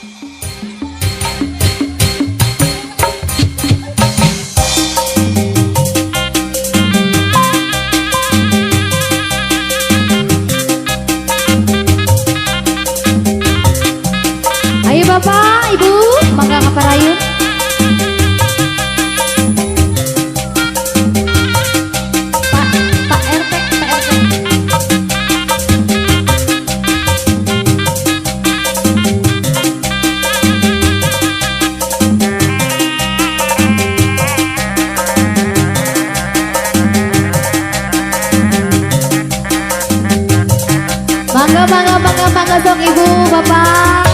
Ayo Bapak, Ibu, mangga ngaparayeun. Pak RT, Pak RT. Mangga sok Ibu, Bapak.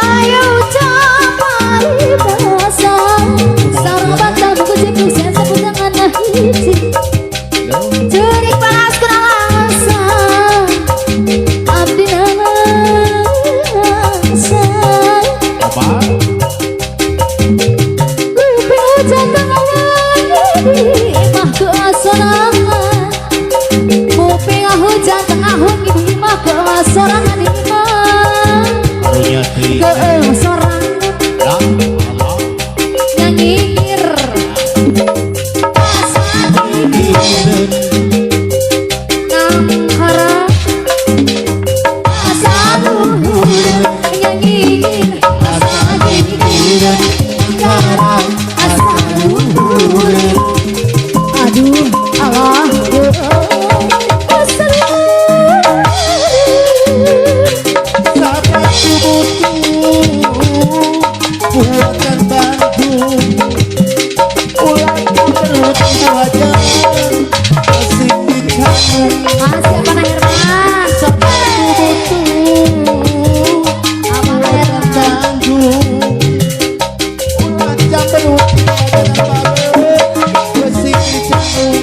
Ayo camari basa sarang bata buku cipuk sensa pujangan hiji cerik panas kena asa abdi nangasa lupi hujan tengah imah ke asorangan mupi hujan tengah imah ke asorangan imah ke asorangan nyanyir nang harap asa luhur nyanyir asa dikir asa luhur aduh Allah buatkan bantu ulang terus wajah asik dicambung masih apa Herman apa Herman bantu ulang terus wajah asik dicambung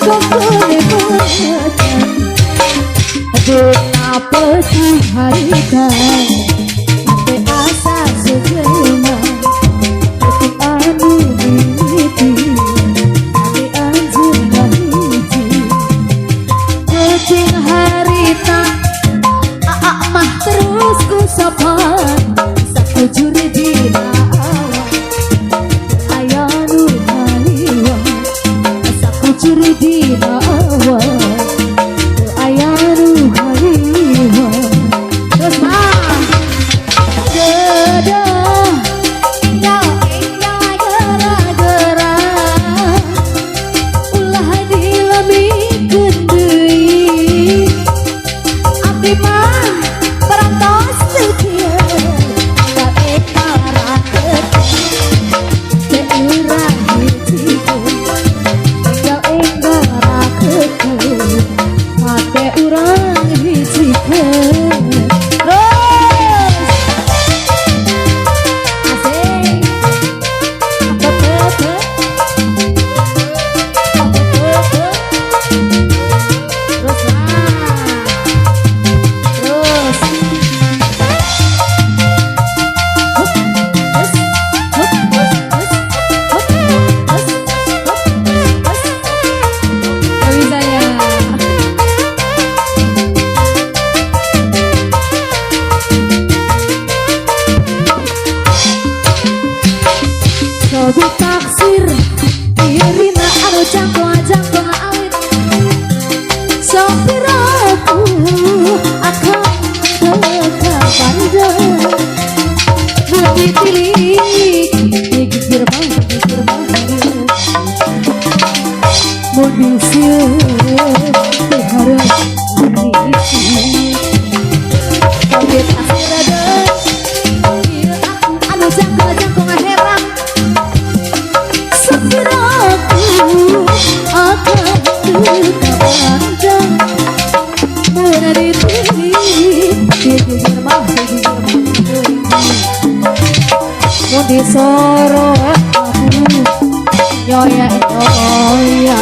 kok boleh berjalan betapa harita ate asa sejelma ketik anu mimiti ate anjing hiji kucing harita aak mah terus ku sapa sakujur dina ayanu haliwa sakujur dina ayanu haliwa terus mah dada indah gara-gara ulah dilemikeun deui abdi mah perantos teu kieu ekarakeun seurang hijikeun tinggal ekarakeun hate urang hijikeun terus asik apa-apa terus Sobi taksir irina anu jangkung alit sopir aku akan ke bandung mau dipilih digigir bang mau disir diharap diisi sobi taksir ada iya aku anu jangkung herang sopir aku akan terkabandang mulai dipilih digigir bang mau disorot aku nyoya hayu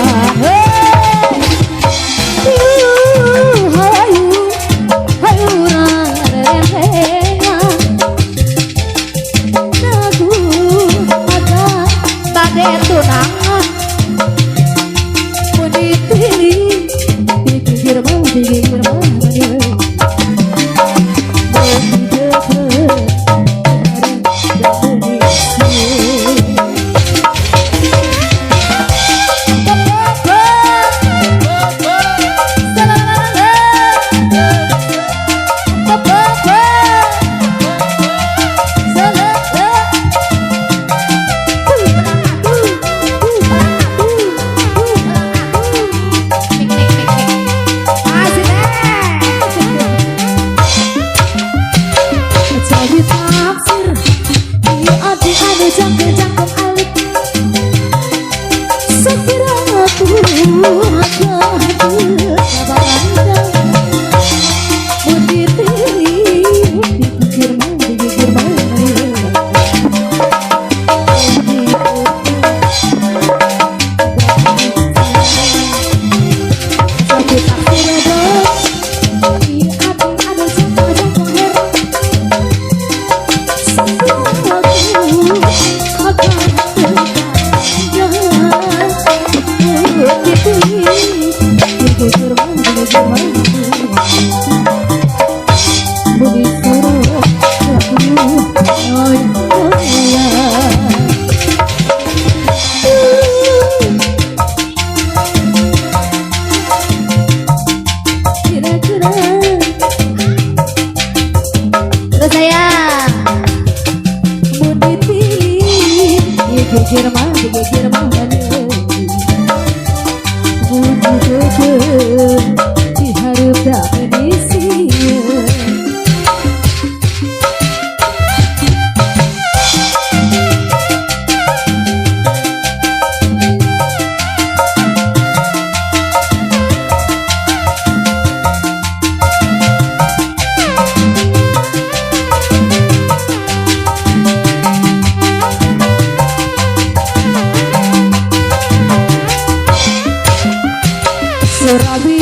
rendengan lagu ada bade tunangan mau dipilih digigir bang jadi taksir iya adi anu jangkung alit sopir aku akan terkabandang mau dipilih digigir bang sobi taksir ada iya adi anu jangkung herang aku rabi